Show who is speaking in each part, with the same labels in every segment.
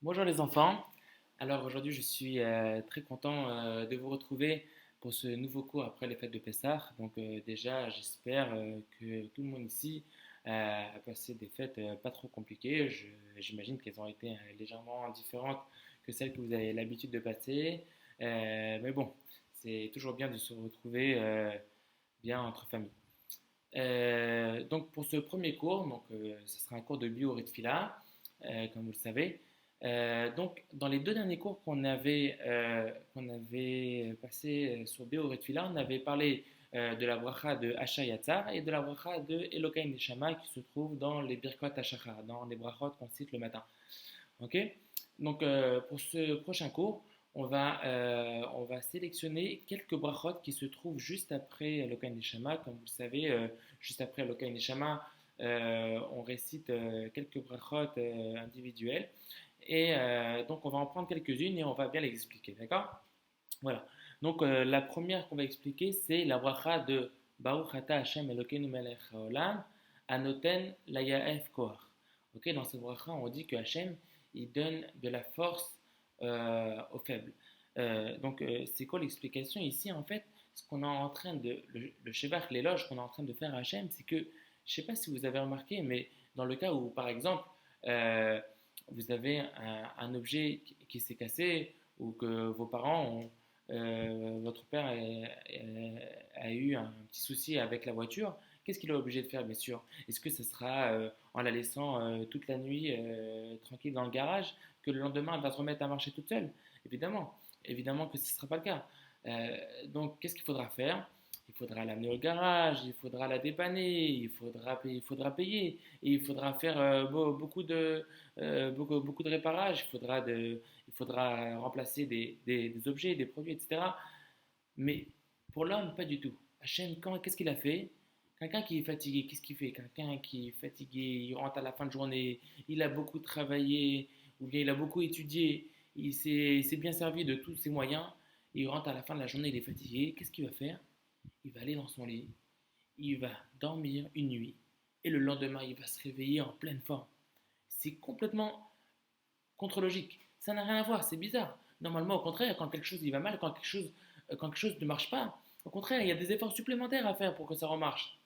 Speaker 1: Bonjour les enfants. Alors aujourd'hui je suis très content de vous retrouver pour ce nouveau cours après les fêtes de Pessah. Donc déjà j'espère que tout le monde ici a passé des fêtes pas trop compliquées. J'imagine qu'elles ont été légèrement différentes que celles que vous avez l'habitude de passer. Mais bon, c'est toujours bien de se retrouver bien entre familles. Donc pour ce premier cours, ce sera un cours de bio comme vous le savez. Donc dans les deux derniers cours qu'on avait passé sur bio on avait parlé de la bracha de Asher Yatzar et de la bracha de Elokai Neshama qui se trouve dans les Birkot Hashachar, dans les brachot qu'on cite le matin. Ok. Donc, pour ce prochain cours, on va sélectionner quelques brachot qui se trouvent juste après Elokai Neshama. Comme vous le savez, juste après Elokai Neshama, on récite quelques brachot individuelles. Et donc, on va en prendre quelques-unes et on va bien les expliquer. D'accord? Voilà. Donc, la première qu'on va expliquer, c'est la bracha de Baruch Ata Hashem Elokeinu Melech Haolam Anoten Layaef Koach. Ok, dans cette bracha, on dit que Hashem, il donne de la force aux faibles. C'est quoi l'explication ici? En fait, ce qu'on est en train de, le shevach, l'éloge qu'on est en train de faire à Hashem, c'est que, je ne sais pas si vous avez remarqué, mais dans le cas où, par exemple, euh, vous avez un objet qui s'est cassé ou que vos parents ont votre père a eu un petit souci avec la voiture, qu'est-ce qu'il est obligé de faire, bien sûr? Est-ce que ce sera en la laissant toute la nuit tranquille dans le garage que le lendemain elle va se remettre à marcher toute seule? Évidemment, évidemment que ce ne sera pas le cas. Donc, qu'est-ce qu'il faudra faire? Il faudra l'amener au garage, il faudra la dépanner, il faudra payer, et il faudra faire beaucoup de réparages, il faudra remplacer des objets, des produits, etc. Mais pour l'homme, pas du tout. Hachem, qu'est-ce qu'il a fait? Quelqu'un qui est fatigué, qu'est-ce qu'il fait? Quelqu'un qui est fatigué, il rentre à la fin de journée, il a beaucoup travaillé, ou bien il a beaucoup étudié, il s'est bien servi de tous ses moyens, il rentre à la fin de la journée, il est fatigué, qu'est-ce qu'il va faire? Il va aller dans son lit, il va dormir une nuit, et le lendemain, il va se réveiller en pleine forme. C'est complètement contre-logique. Ça n'a rien à voir, c'est bizarre. Normalement, au contraire, quand quelque chose il va mal, quand quelque chose ne marche pas, au contraire, il y a des efforts supplémentaires à faire pour que ça remarche.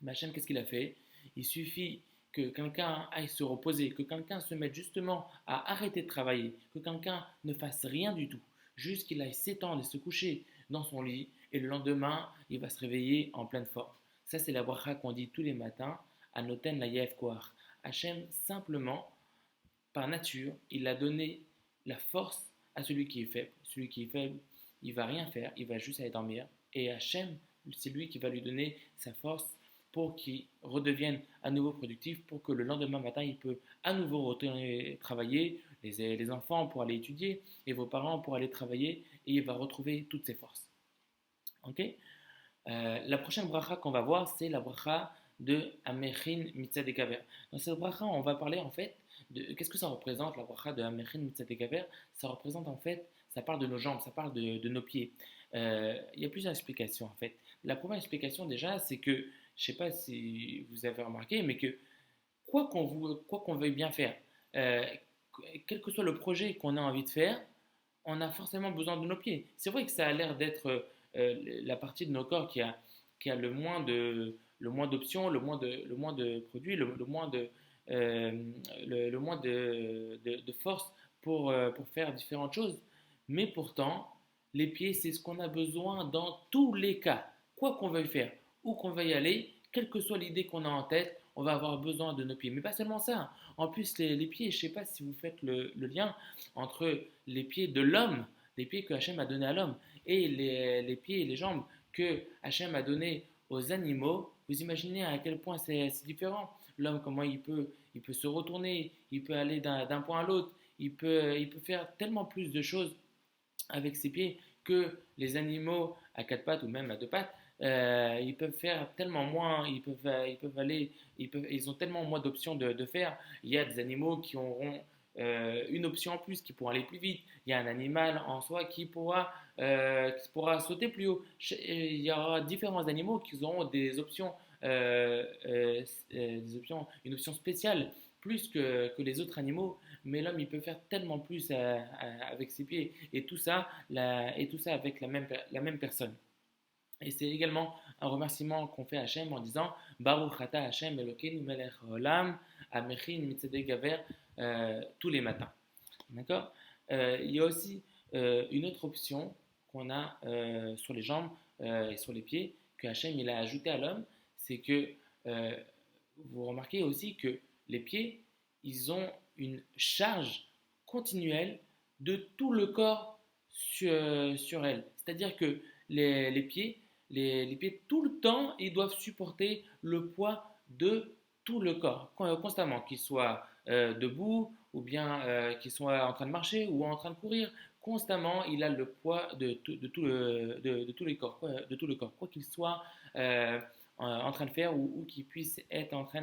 Speaker 1: Mais Hachem, qu'est-ce qu'il a fait? Il suffit que quelqu'un aille se reposer, que quelqu'un se mette justement à arrêter de travailler, que quelqu'un ne fasse rien du tout, juste qu'il aille s'étendre et se coucher dans son lit, et le lendemain, il va se réveiller en pleine forme. Ça, c'est la bracha qu'on dit tous les matins à Noten la Yev Koach. Hachem, simplement, par nature, il a donné la force à celui qui est faible. Celui qui est faible, il va rien faire, il va juste aller dormir. Et Hachem, c'est lui qui va lui donner sa force pour qu'il redevienne à nouveau productif, pour que le lendemain matin, il peut à nouveau retourner travailler, les enfants pour aller étudier, et vos parents pour aller travailler, et il va retrouver toutes ses forces. Ok. La prochaine bracha qu'on va voir, c'est la bracha de Amechin Mitzad Ekaver. Dans cette bracha, on va parler en fait de qu'est-ce que ça représente, la bracha de Amechin Mitzad Ekaver. Ça représente en fait, ça parle de nos jambes, ça parle de nos pieds. Il y a plusieurs explications en fait. La première explication déjà, c'est que, je ne sais pas si vous avez remarqué, mais que quoi qu'on veuille bien faire, euh, quel que soit le projet qu'on a envie de faire, on a forcément besoin de nos pieds. C'est vrai que ça a l'air d'être la partie de nos corps qui a le moins d'options, le moins de produits, le moins de force pour faire différentes choses. Mais pourtant, les pieds, c'est ce qu'on a besoin dans tous les cas. Quoi qu'on veuille faire, où qu'on veuille aller, quelle que soit l'idée qu'on a en tête, on va avoir besoin de nos pieds. Mais pas seulement ça. En plus, les pieds, je ne sais pas si vous faites le lien entre les pieds de l'homme, les pieds que Hachem a donnés à l'homme, et les pieds et les jambes que Hachem a donnés aux animaux. Vous imaginez à quel point c'est différent. L'homme, comment il peut se retourner, il peut aller d'un point à l'autre, il peut faire tellement plus de choses avec ses pieds que les animaux à quatre pattes ou même à deux pattes. Ils peuvent faire tellement moins, ils peuvent aller, ils ont tellement moins d'options de faire. Il y a des animaux qui auront une option en plus, qui pourront aller plus vite. Il y a un animal en soi qui pourra sauter plus haut. Il y aura différents animaux qui auront des options, une option spéciale que les autres animaux, mais l'homme, il peut faire tellement plus avec ses pieds, et tout ça avec la même personne. Et c'est également un remerciement qu'on fait à Hachem en disant Baruch Ata Hachem Elokeinu Melech Olam Amechin Mitzedek Gaver tous les matins. D'accord. Il y a aussi une autre option qu'on a sur les jambes et sur les pieds que Hachem il a ajouté à l'homme, c'est que euh, vous remarquez aussi que les pieds, ils ont une charge continuelle de tout le corps sur elles. C'est-à-dire que les pieds, les pieds, tout le temps, ils doivent supporter le poids de tout le corps, constamment, qu'ils soient debout ou bien qu'ils soient en train de marcher ou en train de courir. Constamment, il a le poids de tout le corps, de tout le corps, quoi qu'il soit en train de faire ou qui puisse être en train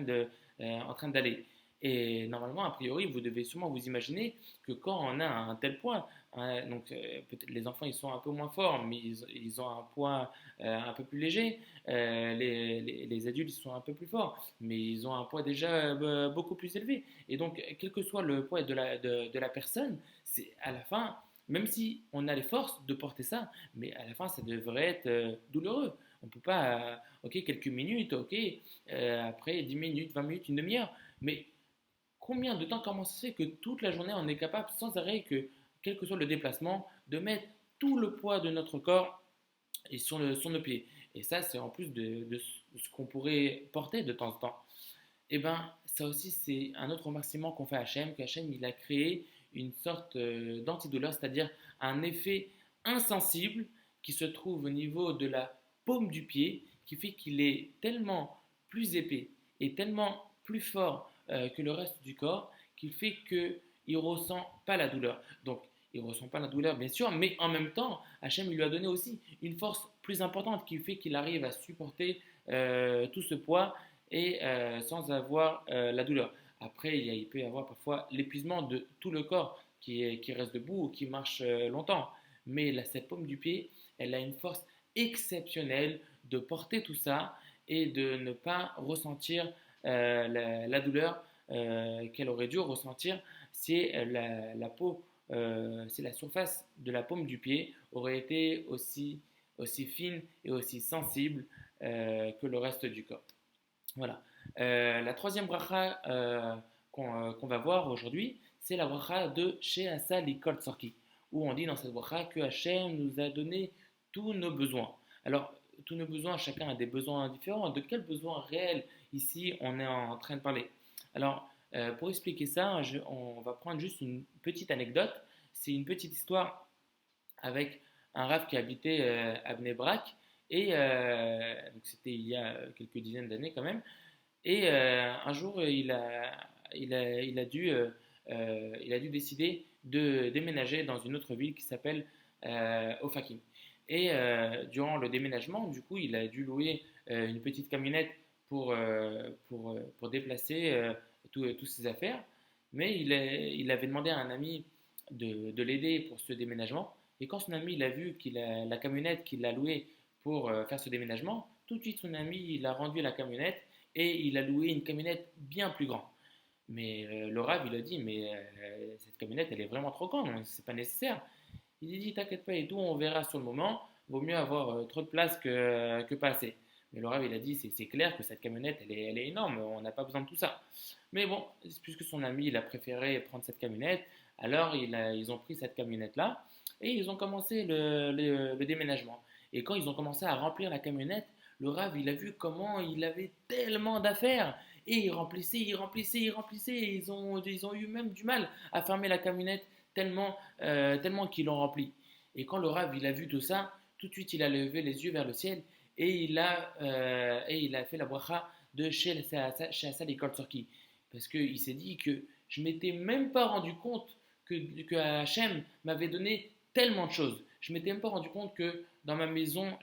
Speaker 1: d'aller. Et normalement, a priori, vous devez sûrement vous imaginer que quand on a un tel poids, hein, donc peut-être les enfants ils sont un peu moins forts, mais ils ont un poids un peu plus léger. Les adultes ils sont un peu plus forts, mais ils ont un poids déjà beaucoup plus élevé. Et donc, quel que soit le poids de la personne, c'est à la fin, même si on a les forces de porter ça, mais à la fin, ça devrait être douloureux. On ne peut pas, ok, quelques minutes, ok, après 10 minutes, 20 minutes, une demi-heure, mais combien de temps, comment ça se fait que toute la journée on est capable sans arrêt, que quel que soit le déplacement, de mettre tout le poids de notre corps et sur nos pieds. Et ça, c'est en plus de ce qu'on pourrait porter de temps en temps. Et bien, ça aussi, c'est un autre remerciement qu'on fait à Hachem, qu'Hachem, il a créé une sorte d'antidouleur, c'est-à-dire un effet insensible qui se trouve au niveau de la paume du pied, qui fait qu'il est tellement plus épais et tellement plus fort que le reste du corps, qu'il fait qu'il ne ressent pas la douleur. Donc, il ne ressent pas la douleur, bien sûr, mais en même temps, Hachem il lui a donné aussi une force plus importante qui fait qu'il arrive à supporter tout ce poids et sans avoir la douleur. Après, il peut y avoir parfois l'épuisement de tout le corps qui reste debout ou qui marche longtemps. Mais cette paume du pied, elle a une force exceptionnelle de porter tout ça et de ne pas ressentir la douleur qu'elle aurait dû ressentir si la peau, si la surface de la paume du pied aurait été aussi fine et aussi sensible que le reste du corps. Voilà. La troisième bracha qu'on va voir aujourd'hui, c'est la bracha de She'asa Likol Tzorki, où on dit dans cette bracha que Hachem nous a donné tous nos besoins. Alors, tous nos besoins, chacun a des besoins différents. De quels besoins réels ici on est en train de parler? Alors, pour expliquer ça, on va prendre juste une petite anecdote. C'est une petite histoire avec un rav qui habitait à Bnei Brak, et donc c'était il y a quelques dizaines d'années quand même. Et un jour, il a dû décider de déménager dans une autre ville qui s'appelle Ofakim. Et durant le déménagement, du coup, il a dû louer une petite camionnette pour déplacer toutes ses affaires. Mais il avait demandé à un ami de l'aider pour ce déménagement. Et quand son ami il a vu la camionnette qu'il a louée pour faire ce déménagement, tout de suite son ami il a rendu la camionnette et il a loué une camionnette bien plus grande. Mais le Rav, il a dit, mais cette camionnette, elle est vraiment trop grande, hein, c'est pas nécessaire. Il a dit, t'inquiète pas et tout, on verra sur le moment, vaut mieux avoir trop de place que pas assez. Mais le Rav, il a dit, c'est clair que cette camionnette, elle est énorme, on n'a pas besoin de tout ça. Mais bon, puisque son ami, il a préféré prendre cette camionnette, alors ils ont pris cette camionnette-là et ils ont commencé le déménagement. Et quand ils ont commencé à remplir la camionnette, le Rav, il a vu comment il avait tellement d'affaires. Et il remplissait, il remplissait, il remplissait. Et ils ont eu même du mal à fermer la camionnette tellement qu'ils l'ont rempli. Et quand le Rav, il a vu tout ça, tout de suite, il a levé les yeux vers le ciel et il a fait la bracha de chez Asa l'école Sorki. Parce qu'il s'est dit que je m'étais même pas rendu compte que Hachem m'avait donné tellement de choses. Je m'étais même pas rendu compte que dans ma maison,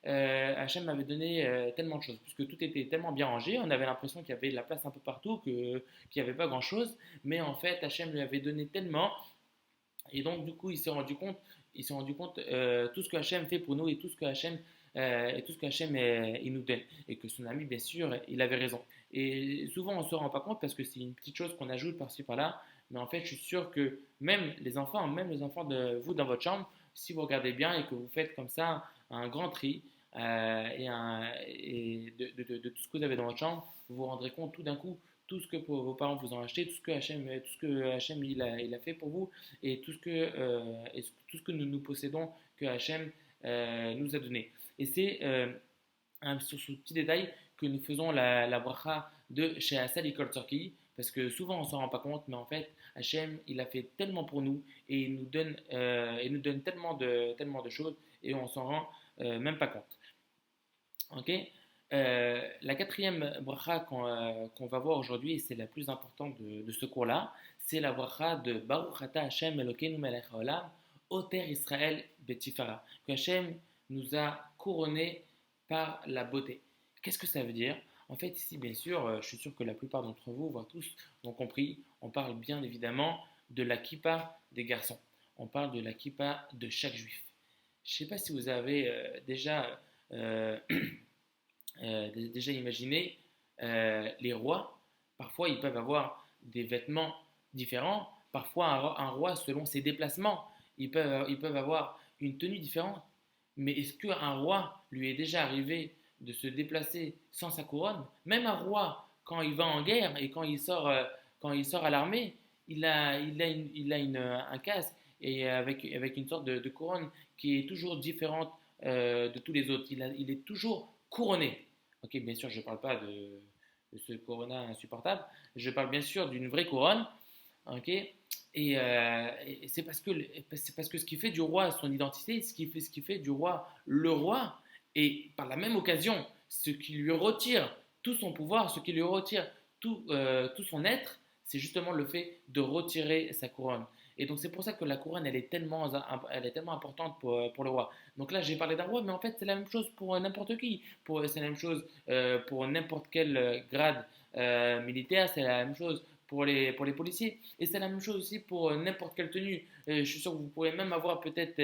Speaker 1: Hachem m'avait donné tellement de choses, puisque tout était tellement bien rangé, on avait l'impression qu'il y avait de la place un peu partout, qu'il n'y avait pas grand-chose, mais en fait, Hachem lui avait donné tellement, et donc du coup, il s'est rendu compte tout ce que Hachem fait pour nous et tout ce que Hachem il nous donne, et que son ami, bien sûr, il avait raison. Et souvent, on ne se rend pas compte parce que c'est une petite chose qu'on ajoute par-ci par-là. Mais en fait, je suis sûr que même les enfants de vous dans votre chambre, si vous regardez bien et que vous faites comme ça un grand tri de tout ce que vous avez dans votre chambre, vous vous rendrez compte tout d'un coup tout ce que vos parents vous ont acheté, tout ce que Hachem il a fait pour vous et tout ce que nous possédons que Hachem nous a donné. Et c'est sur ce petit détail que nous faisons la bracha de chez Asali Kol Tzorki, parce que souvent on ne s'en rend pas compte, mais en fait, Hachem, il a fait tellement pour nous et il nous donne tellement de choses et on s'en rend même pas compte. Ok. La quatrième bracha qu'on va voir aujourd'hui, et c'est la plus importante de ce cours-là, c'est la bracha de Baruch Ata Hashem Elokeinu Melech Haolam, Oter Israël Betifara, que Hashem nous a couronnés par la beauté. Qu'est-ce que ça veut dire? En fait, ici, bien sûr, je suis sûr que la plupart d'entre vous, voire tous, ont compris, on parle bien évidemment de la kippa des garçons. On parle de la kippa de chaque juif. Je ne sais pas si vous avez euh, déjà imaginé les rois. Parfois, ils peuvent avoir des vêtements différents. Parfois, un roi, selon ses déplacements, ils peuvent avoir une tenue différente. Mais est-ce qu'un roi lui est déjà arrivé de se déplacer sans sa couronne? Même un roi, quand il va en guerre et quand il sort à l'armée, un casque et avec une sorte de couronne qui est toujours différente de tous les autres. Il est toujours couronné. Ok, bien sûr, je ne parle pas de ce corona insupportable. Je parle bien sûr d'une vraie couronne. Ok, et c'est parce que ce qui fait du roi son identité, ce qui fait du roi le roi, et par la même occasion, ce qui lui retire tout son pouvoir, ce qui lui retire tout son être, c'est justement le fait de retirer sa couronne. Et donc c'est pour ça que la couronne, elle est tellement importante pour le roi. Donc là, j'ai parlé d'un roi, mais en fait, c'est la même chose pour n'importe qui. C'est la même chose pour n'importe quel grade militaire, c'est la même chose pour les policiers. Et c'est la même chose aussi pour n'importe quelle tenue. Je suis sûr que vous pourrez même avoir peut-être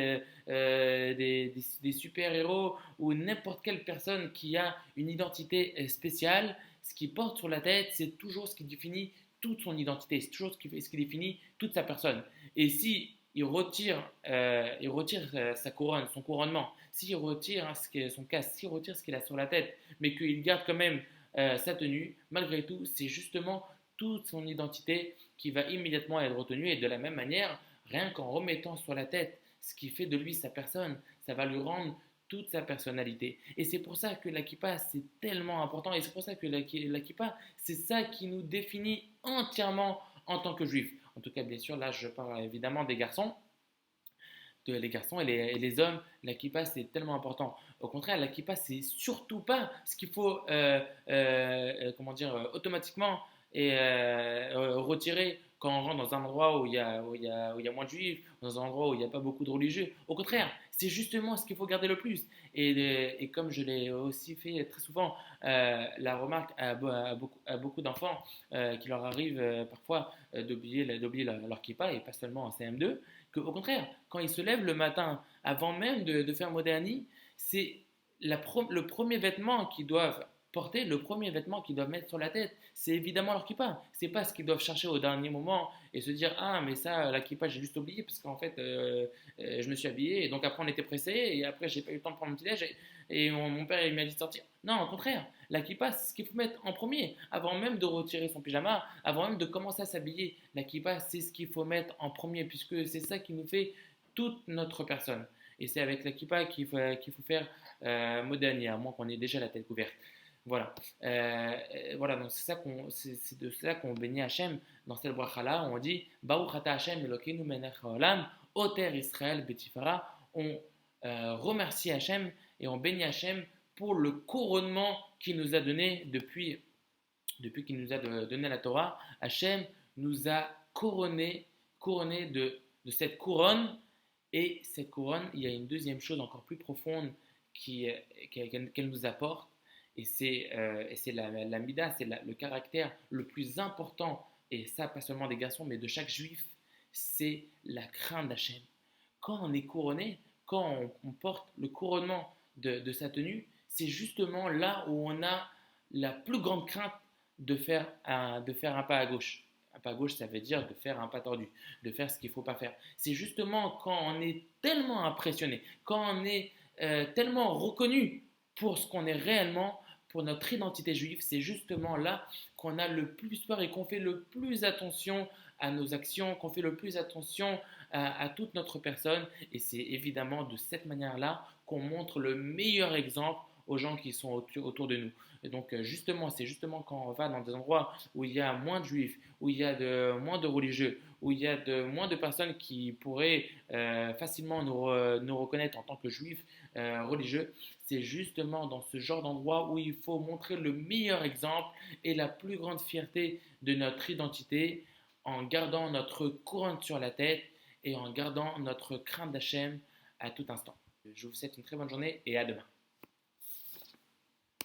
Speaker 1: des super-héros ou n'importe quelle personne qui a une identité spéciale. Ce qu'il porte sur la tête, c'est toujours ce qui définit toute son identité, c'est toujours ce qui définit toute sa personne. Et si il retire sa couronne, son couronnement, s'il retire son casque, s'il retire ce qu'il a sur la tête, mais qu'il garde quand même sa tenue, malgré tout, c'est justement toute son identité qui va immédiatement être retenue. Et de la même manière, rien qu'en remettant sur la tête ce qui fait de lui sa personne, ça va lui rendre toute sa personnalité. Et c'est pour ça que la kippa, c'est tellement important. Et c'est pour ça que la kippa, c'est ça qui nous définit entièrement en tant que juifs. En tout cas, bien sûr, là, je parle évidemment des garçons. Les garçons et les hommes, la kippa c'est tellement important. Au contraire, la kippa c'est surtout pas ce qu'il faut comment dire, automatiquement retirer quand on rentre dans un endroit où il y a moins de juifs, dans un endroit où il n'y a pas beaucoup de religieux. Au contraire, c'est justement ce qu'il faut garder le plus. Et comme je l'ai aussi fait très souvent, la remarque à beaucoup d'enfants qui leur arrive parfois d'oublier leur kippa et pas seulement en CM2, qu'au contraire, quand ils se lèvent le matin, avant même de faire Moderni, c'est le premier vêtement qu'ils doivent porter, le premier vêtement qu'ils doivent mettre sur la tête, c'est évidemment leur kippa. C'est pas ce qu'ils doivent chercher au dernier moment et se dire ah mais ça la kippa j'ai juste oublié parce qu'en fait je me suis habillé et donc après on était pressé et après j'ai pas eu le temps de prendre mon petit déj et mon père il m'a dit de sortir. Non, au contraire, la kippa c'est ce qu'il faut mettre en premier avant même de retirer son pyjama, avant même de commencer à s'habiller. La kippa c'est ce qu'il faut mettre en premier puisque c'est ça qui nous fait toute notre personne. Et c'est avec la kippa qu'il faut faire Modani, à moins qu'on ait déjà la tête couverte. Voilà. Voilà, donc c'est de ça qu'on bénit Hachem dans cette bracha-là. On dit Baruch ata Hachem Elokeinu melech haolam, Oter Israël betifara. On remercie Hachem et on bénit Hachem pour le couronnement qu'il nous a donné depuis qu'il nous a donné la Torah. Hachem nous a couronné de cette couronne. Et cette couronne, il y a une deuxième chose encore plus profonde qu'elle nous apporte et c'est la mida, c'est le caractère le plus important, et ça pas seulement des garçons, mais de chaque juif, c'est la crainte d'Hachem. Quand on est couronné, quand on porte le couronnement de sa tenue, c'est justement là où on a la plus grande crainte de faire un pas à gauche. Un pas à gauche, ça veut dire de faire un pas tordu, de faire ce qu'il ne faut pas faire. C'est justement quand on est tellement impressionné, quand on est tellement reconnu pour ce qu'on est réellement, pour notre identité juive, c'est justement là qu'on a le plus peur et qu'on fait le plus attention à nos actions, qu'on fait le plus attention à toute notre personne. Et c'est évidemment de cette manière-là qu'on montre le meilleur exemple aux gens qui sont autour de nous. Et donc justement, c'est justement quand on va dans des endroits où il y a moins de juifs, où il y a moins de religieux, où il y a moins de personnes qui pourraient facilement nous reconnaître en tant que juifs religieux, c'est justement dans ce genre d'endroit où il faut montrer le meilleur exemple et la plus grande fierté de notre identité en gardant notre couronne sur la tête et en gardant notre crainte d'Hachem à tout instant. Je vous souhaite une très bonne journée et à demain.